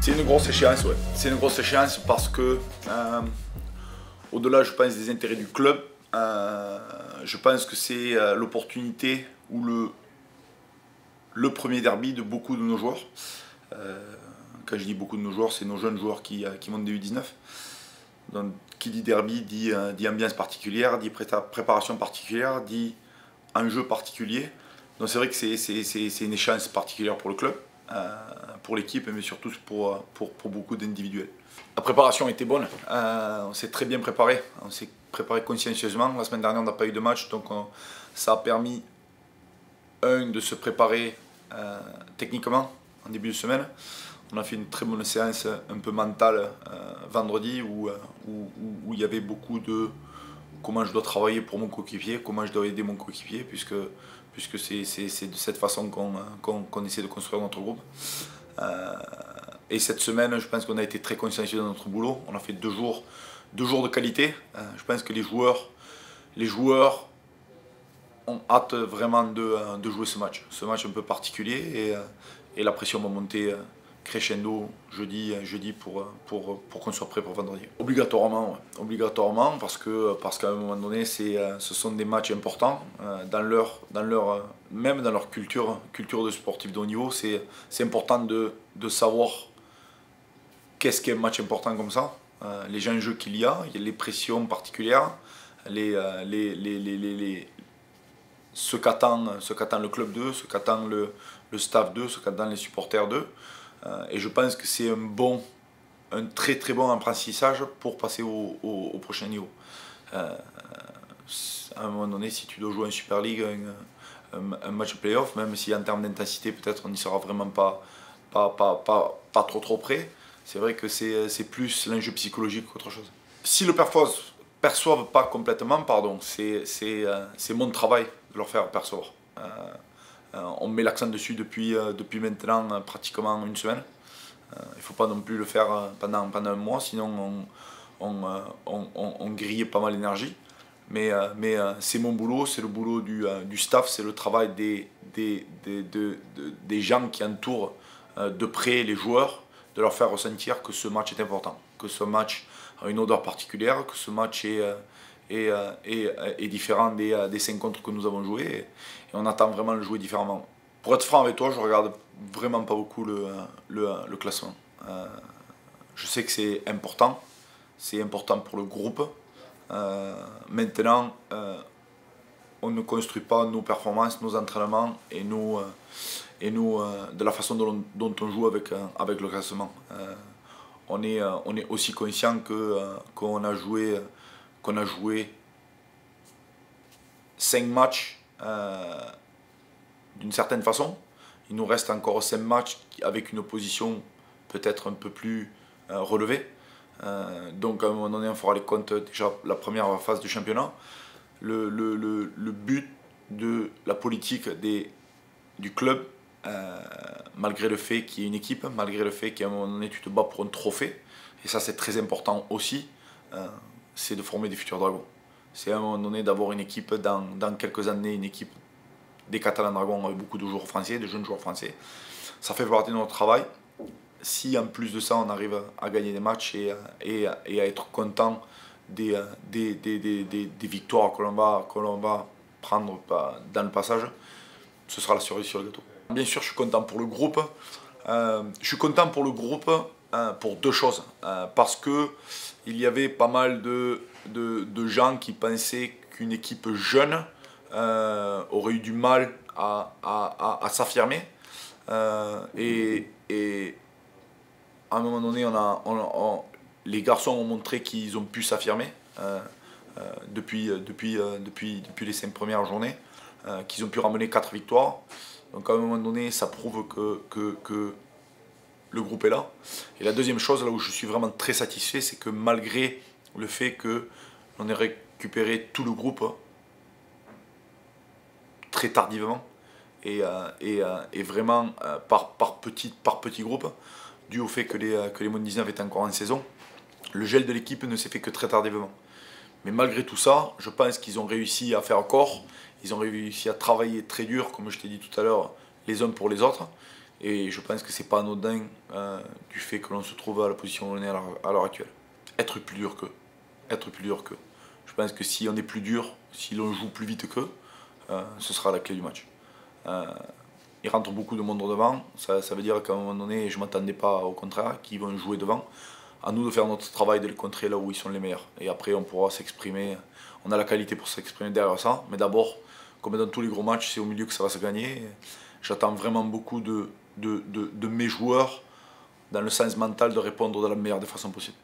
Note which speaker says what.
Speaker 1: C'est une grosse échéance, ouais. C'est une grosse échéance parce que, au-delà, je pense, des intérêts du club, je pense que c'est l'opportunité ou le premier derby de beaucoup de nos joueurs. Quand je dis beaucoup de nos joueurs, c'est nos jeunes joueurs qui montent des U19. Donc, qui dit derby dit ambiance particulière, dit préparation particulière, dit enjeu particulier. Donc c'est vrai que c'est une échéance particulière pour le club, pour l'équipe, mais surtout pour beaucoup d'individuels. La préparation était bonne, on s'est très bien préparé, on s'est préparé consciencieusement. La semaine dernière on n'a pas eu de match, donc ça a permis, de se préparer techniquement en début de semaine. On a fait une très bonne séance un peu mentale vendredi où il y avait beaucoup de comment je dois travailler pour mon coéquipier, comment je dois aider mon coéquipier, puisque c'est de cette façon qu'on essaie de construire notre groupe. Et cette semaine, je pense qu'on a été très consciencieux dans notre boulot. On a fait deux jours de qualité. Je pense que les joueurs ont hâte vraiment de jouer ce match un peu particulier, et la pression va monter crescendo jeudi pour qu'on soit prêt pour vendredi. Obligatoirement, ouais. Obligatoirement parce qu'à un moment donné, ce sont des matchs importants même dans leur culture de sportif de haut niveau. C'est important de savoir qu'est-ce qu'est un match important comme ça, les enjeux qu'il y a les pressions particulières, ce qu'attend le club d'eux, ce qu'attend le staff d'eux, ce qu'attendent les supporters d'eux. Et je pense que c'est un très très bon apprentissage pour passer au prochain niveau. À un moment donné, si tu dois jouer en Super League, un match play-off, même si en termes d'intensité peut-être on n'y sera vraiment pas trop près, c'est vrai que c'est plus l'enjeu psychologique qu'autre chose. Si le perçoivent pas complètement, pardon, c'est mon travail de leur faire percevoir. On met l'accent dessus depuis maintenant pratiquement une semaine. Il ne faut pas non plus le faire pendant un mois, sinon on grille pas mal d'énergie. Mais c'est mon boulot, c'est le boulot du staff, c'est le travail des gens qui entourent de près les joueurs, de leur faire ressentir que ce match est important, que ce match a une odeur particulière, que ce match est différent des 5 contre que nous avons joués, et on attend vraiment de le jouer différemment. Pour être franc avec toi, je ne regarde vraiment pas beaucoup le classement. Je sais que c'est important pour le groupe. Maintenant, on ne construit pas nos performances, nos entraînements et de la façon dont on joue avec le classement. On est aussi conscient qu'on a joué 5 matchs d'une certaine façon. Il nous reste encore 5 matchs avec une opposition peut-être un peu plus relevée. Donc à un moment donné, on fera les comptes déjà la première phase du championnat. Le but de la politique du club, malgré le fait qu'il y ait une équipe, malgré le fait qu'à un moment donné tu te bats pour un trophée, et ça c'est très important aussi, c'est de former des futurs dragons. C'est à un moment donné d'avoir une équipe dans quelques années, une équipe des Catalans Dragons avec beaucoup de joueurs français, de jeunes joueurs français. Ça fait partie de notre travail. Si en plus de ça on arrive à gagner des matchs et à être content des victoires que l'on va prendre dans le passage, ce sera la cerise sur le gâteau. Bien sûr, je suis content pour le groupe. Je suis content pour le groupe pour deux choses. Parce que il y avait pas mal de gens qui pensaient qu'une équipe jeune aurait eu du mal à s'affirmer. Et à un moment donné, les garçons ont montré qu'ils ont pu s'affirmer depuis les 5 premières journées, qu'ils ont pu ramener 4 victoires. Donc à un moment donné, ça prouve que le groupe est là. Et la deuxième chose, là où je suis vraiment très satisfait, c'est que malgré le fait qu'on ait récupéré tout le groupe très tardivement, et vraiment par petits groupes, dû au fait que les moins de 19 étaient encore en saison, le gel de l'équipe ne s'est fait que très tardivement. Mais malgré tout ça, je pense qu'ils ont réussi à faire corps, ils ont réussi à travailler très dur, comme je t'ai dit tout à l'heure, les uns pour les autres. Et je pense que c'est pas anodin du fait que l'on se trouve à la position où on est à l'heure actuelle. Être plus dur qu'eux. Être plus dur qu'eux. Je pense que si on est plus dur, si l'on joue plus vite qu'eux, ce sera la clé du match. Il rentre beaucoup de monde devant, ça veut dire qu'à un moment donné, je ne m'attendais pas au contraire, qu'ils vont jouer devant. À nous de faire notre travail, de les contrer là où ils sont les meilleurs. Et après, on pourra s'exprimer, on a la qualité pour s'exprimer derrière ça. Mais d'abord, comme dans tous les gros matchs, c'est au milieu que ça va se gagner. J'attends vraiment beaucoup de mes joueurs dans le sens mental de répondre de la meilleure des façons possibles.